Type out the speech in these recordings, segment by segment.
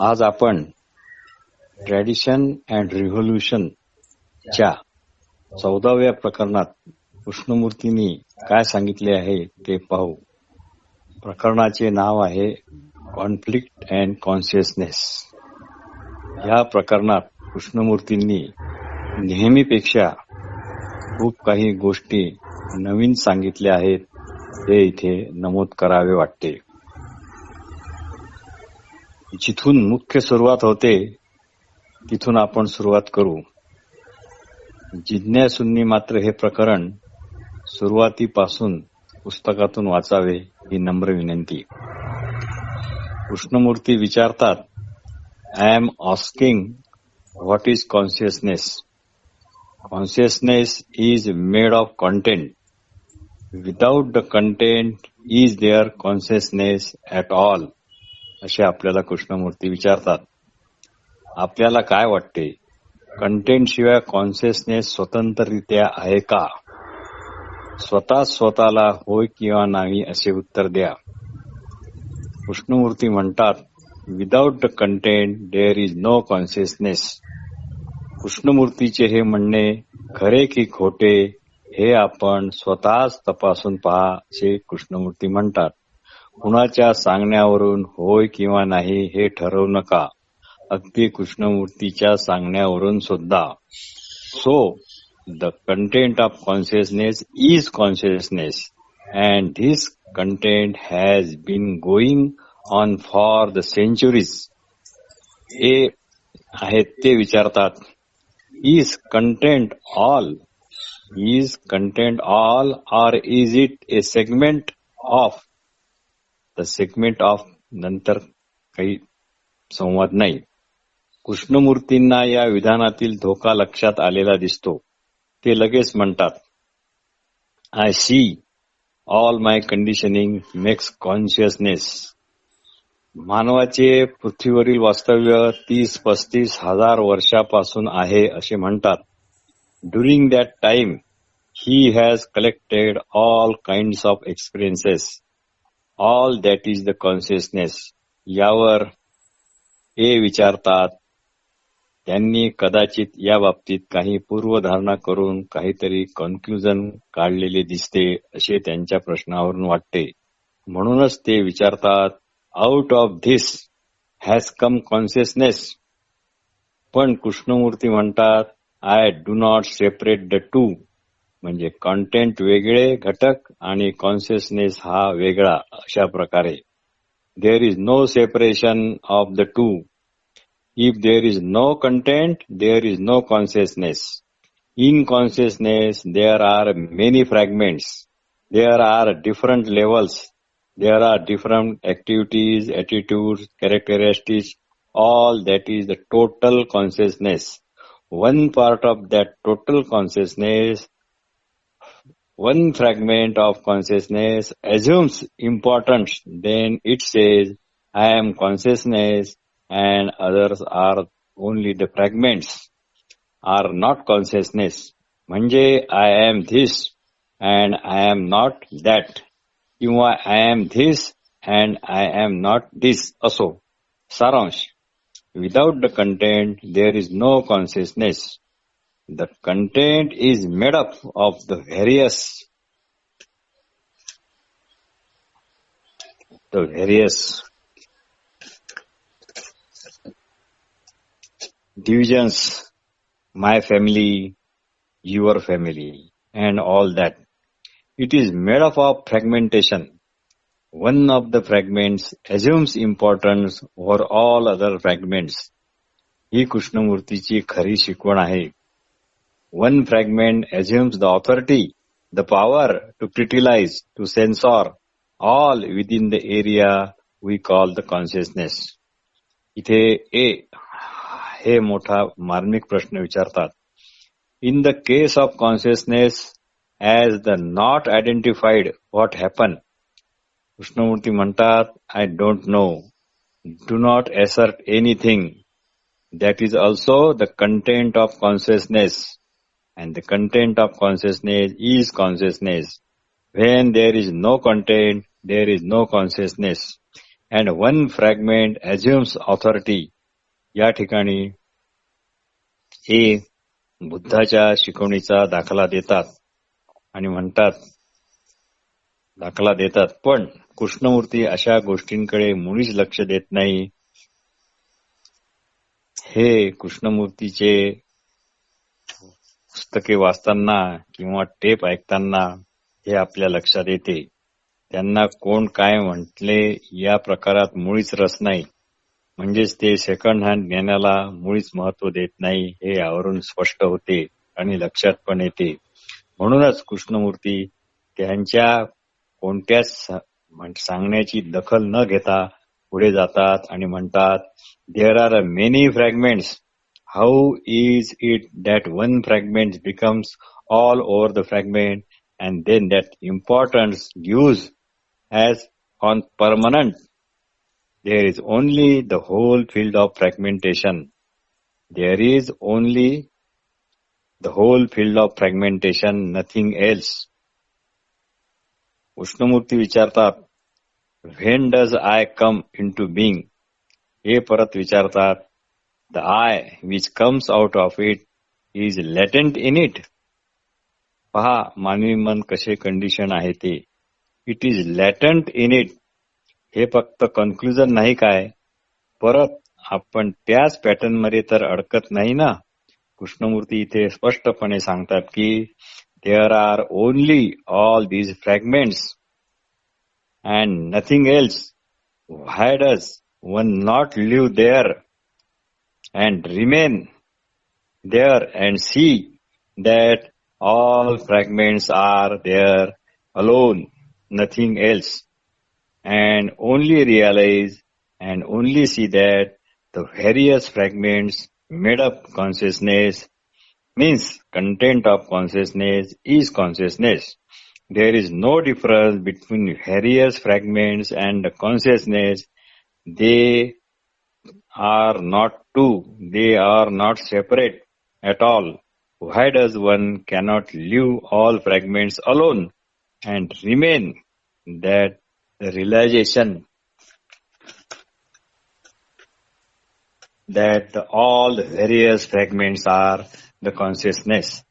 आज आपण tradition and revolution च्या 14व्या प्रकरणात कृष्णमूर्तींनी काय सांगितले आहे ते पाहू. प्रकरणाचे नाव आहे कॉन्फ्लिक्ट अँड कॉन्शियसनेस. या प्रकरणात कृष्णमूर्तींनी नेहमीपेक्षा खूप काही गोष्टी नवीन सांगितल्या आहेत हे इथे नमूद करावे वाटते. जिथून मुख्य सुरुवात होते तिथून आपण सुरुवात करू. जिज्ञासूंनी मात्र हे प्रकरण सुरुवातीपासून पुस्तकातून वाचावे ही नम्र विनंती. कृष्णमूर्ती विचारतात, I am asking what is consciousness. Consciousness is made of content. Without the content is there consciousness at all. असे आपल्याला कृष्णमूर्ती विचारतात. आपल्याला काय वाटते, कंटेंट शिवाय कॉन्शियसनेस स्वतंत्ररित्या आहे का? स्वतःला होय किंवा नाही असे उत्तर द्या. कृष्णमूर्ती म्हणतात, without the content there is no consciousness. कृष्णमूर्तीचे हे म्हणणे खरे की खोटे हे आपण स्वतःच तपासून पहा असे कृष्णमूर्ती म्हणतात. कुणाच्या सांगण्यावरून होय किंवा नाही हे ठरवू नका, अगदी कृष्णमूर्तीच्या सांगण्यावरून सुद्धा. So the content of consciousness is consciousness and this content has been going on for the centuries. हे आहेत ते विचारतात, is content all? Is content all or is it a segment of? The segment of नंतर काही संवाद नाही. कृष्णमूर्तींना या विधानातील धोका लक्षात आलेला दिसतो. ते लगेच म्हणतात, I see all my conditioning makes consciousness. मानवाचे पृथ्वीवरील वास्तव्य 30-35 हजार वर्षापासून आहे असे म्हणतात. During that time he has collected all kinds of experiences. All that is the consciousness. यावर हे विचारतात, त्यांनी कदाचित या बाबतीत काही पूर्वधारणा करून काहीतरी कन्क्लुजन काढलेले दिसते असे त्यांच्या प्रश्नावरून वाटते. म्हणूनच ते विचारतात, out of this has come consciousness. पण कृष्णमूर्ती म्हणतात, I do not separate the two. म्हणजे कंटेंट वेगळे घटक आणि कॉन्शियसनेस हा वेगळा. अशा प्रकारे there is no separation of the two. If there is no content there is no consciousness. In consciousness there are many fragments. There are different levels. There are different activities, attitudes, characteristics. All that is the total consciousness. One part of that total consciousness, one fragment of consciousness assumes importance. Then it says, I am consciousness and others are only the fragments, are not consciousness. म्हणजे I am this and I am not that. किंवा I am this and I am not this असो. सारांश, without the content, there is no consciousness. The content is made up of the various divisions, my family, your family, and all that. It is made up of fragmentation. One of the fragments assumes importance over all other fragments. ही कृष्णमूर्तीची खरी शिकवण आहे. One fragment assumes the authority, the power to criticize, to censor all within the area we call the consciousness. इथे हे मोठा मार्मिक प्रश्न विचारतात. In the case of consciousness, as the not identified, what happened? Krishnamurti म्हणतात, I don't know. Do not assert anything. That is also the content of consciousness. And the content of consciousness is consciousness. When there is no content, there is no consciousness. and one fragment assumes authority. या ठिकाणी हे बुद्धाच्या शिकवणीचा दाखला देतात आणि म्हणतात पण कृष्णमूर्ती अशा गोष्टींकडे मुळीच लक्ष देत नाही. हे कृष्णमूर्तीचे पुस्तके वाचताना किंवा टेप ऐकताना हे आपल्या लक्षात येते. त्यांना कोण काय म्हटले या प्रकारात मुळीच रस नाही. म्हणजेच ते सेकंड हँड ज्ञानाला मुळीच महत्व देत नाही हे यावरून स्पष्ट होते आणि लक्षात पण येते. म्हणूनच कृष्णमूर्ती त्यांच्या कोणत्याच सांगण्याची दखल न घेता पुढे जातात आणि म्हणतात, there are many fragments. How is it that one fragment becomes all over the fragment and then that importance gives as on permanent? There is only the whole field of fragmentation. There is only the whole field of fragmentation, nothing else. Krishnamurthy विचारतात, when does I come into being? हे परत विचारतात, the I which comes out of it is latent in it. पहा मानवी मन कसे condition आहे ते. It is latent in it. हे फक्त कन्क्लुजन नाही काय, परत आपण त्याच पॅटर्न मध्ये तर अडकत नाही ना. कृष्णमूर्ती इथे स्पष्टपणे सांगतात की there are only all these fragments and nothing else. Why does one not live there and remain there and see that all fragments are there alone, nothing else, and only realize and only see that the various fragments made up consciousness means content of consciousness is consciousness. There is no difference between various fragments and consciousness. They are not two, they are not separate at all. Why does one cannot leave all fragments alone and remain that the realization that all the various fragments are the consciousness.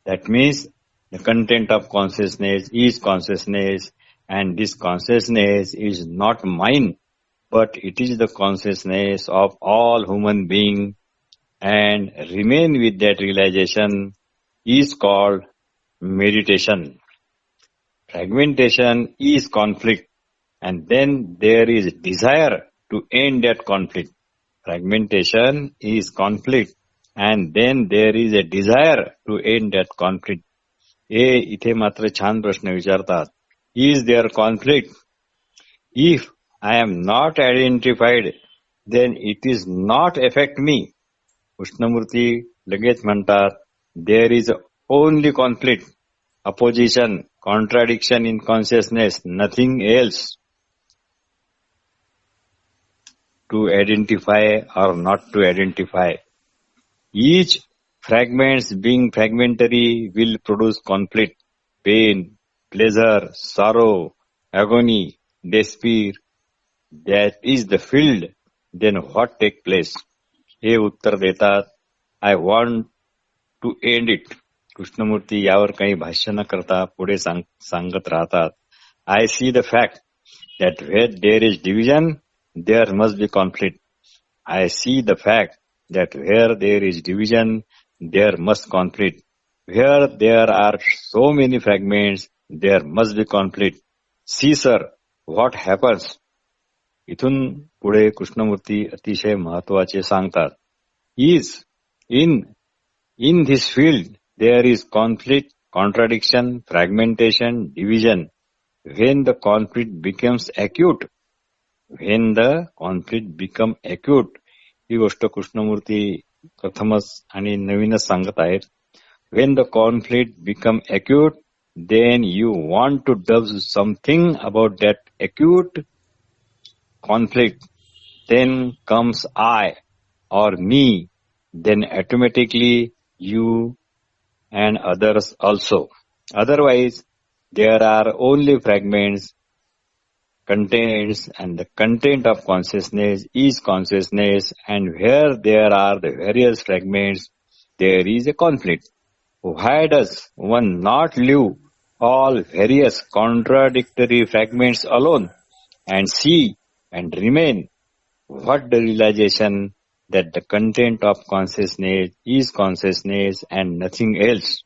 That means the content of consciousness is consciousness, and this consciousness is not mine, but it is the consciousness of all human beings. And remain with that realization is called meditation. Fragmentation is conflict, and then there is desire to end that conflict. Fragmentation is conflict, and then there is a desire to end that conflict. हे इथे मात्र छान प्रश्न विचारतात. Is there conflict? If I am not identified, then it is not affect me. Krishnamurti लगेच म्हणतात, there is only conflict, opposition, contradiction in consciousness, nothing else. To identify or not to identify. Each fragments being fragmentary will produce conflict, pain, pleasure, sorrow, agony, despair. That is the field. Then what take place? हे उत्तर देतात, I want to end it. Krishnamurti यावर काही भाष्य न करता पुढे सांगत राहतात, I see the fact that where there is division there must be conflict. I see the fact that where there is division there must conflict. Where there are so many fragments there must be conflict. See sir what happens. इथून पुढे कृष्णमूर्ती अतिशय महत्वाचे सांगतात, is in this field there is conflict, contradiction, fragmentation, division. When the conflict becomes acute, when the conflict become acute. ही गोष्ट कृष्णमूर्ती प्रथमच आणि नवीनच सांगत आहेत. When the conflict become acute, then you want to do something about that acute conflict. Then comes I or me. Then automatically you and others also. Otherwise, there are only fragments contains, and the content of consciousness is consciousness, and where there are the various fragments, there is a conflict. Why does one not leave all various contradictory fragments alone and see and remain? What the realization that the content of consciousness is consciousness and nothing else?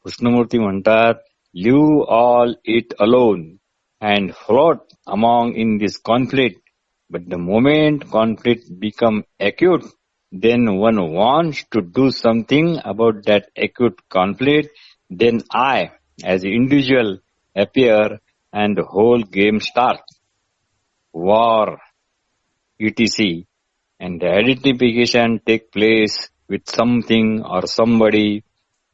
Krishnamurthy म्हणतात, leave all it alone and float among in this conflict. But the moment conflict become acute, then one wants to do something about that acute conflict. Then I, as individual, appear and the whole game starts. War, etc. And the identification take place with something or somebody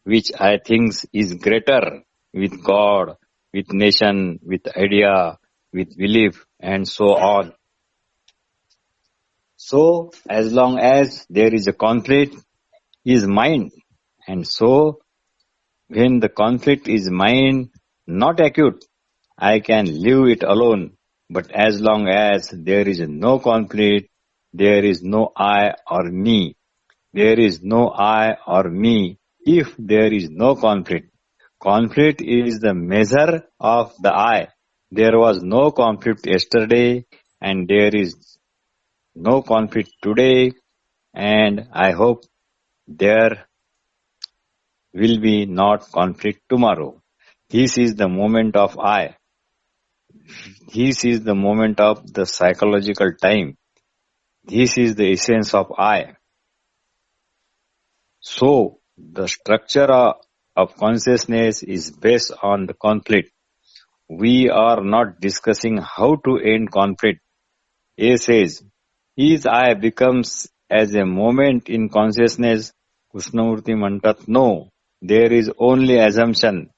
which I think is greater, with God, with nation, with idea, with belief, and so on. So, as long as there is a conflict, is mine. And so, when the conflict is mine, not acute, I can leave it alone. But as long as there is no conflict, there is no I or me. There is no I or me if there is no conflict. Conflict is the measure of the I. There was no conflict yesterday and there is no conflict today, and I hope there will be not conflict tomorrow. This is the moment of I. This is the moment of the psychological time. This is the essence of I. So, the structure of consciousness is based on the conflict. We are not discussing how to end conflict. A says, is I becomes as a moment in consciousness. Krishnamurti म्हणतात, no, there is only assumption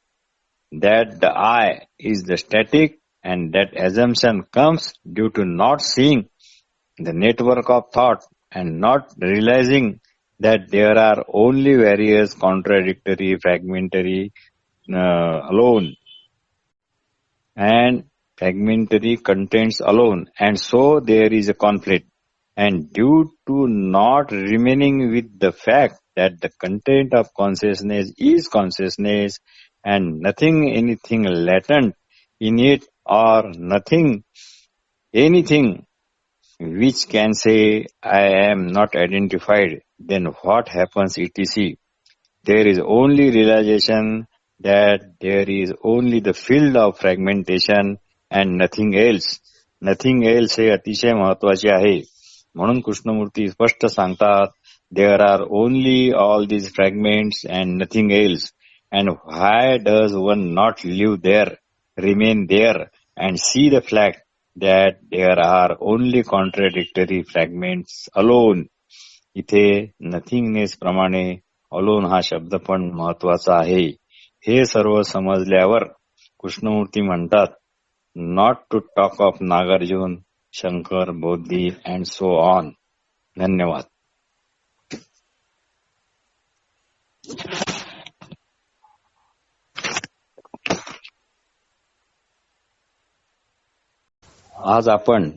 that the I is the static, and that assumption comes due to not seeing the network of thought and not realizing that there are only various contradictory, fragmentary alone and fragmentary contents alone, and so there is a conflict. And due to not remaining with the fact that the content of consciousness is consciousness and nothing anything latent in it or nothing anything which can say I am not identified, then what happens etc. There is only realization that there is only the field of fragmentation and nothing else. Nothing else हे अतिशय महत्वाचे आहे. म्हणून कृष्णमूर्ती स्पष्ट सांगतात, there are only all these fragments and nothing else. And why does one not live there, remain there, and see the fact that there are only contradictory fragments alone? इथे nothingness प्रमाणे alone हा शब्द पण महत्वाचा आहे. हे सर्व समजल्यावर कृष्णमूर्ती म्हणतात, not to talk of Nagarjuna, Shankar, Bauddhi and so on. धन्यवाद. आज आपण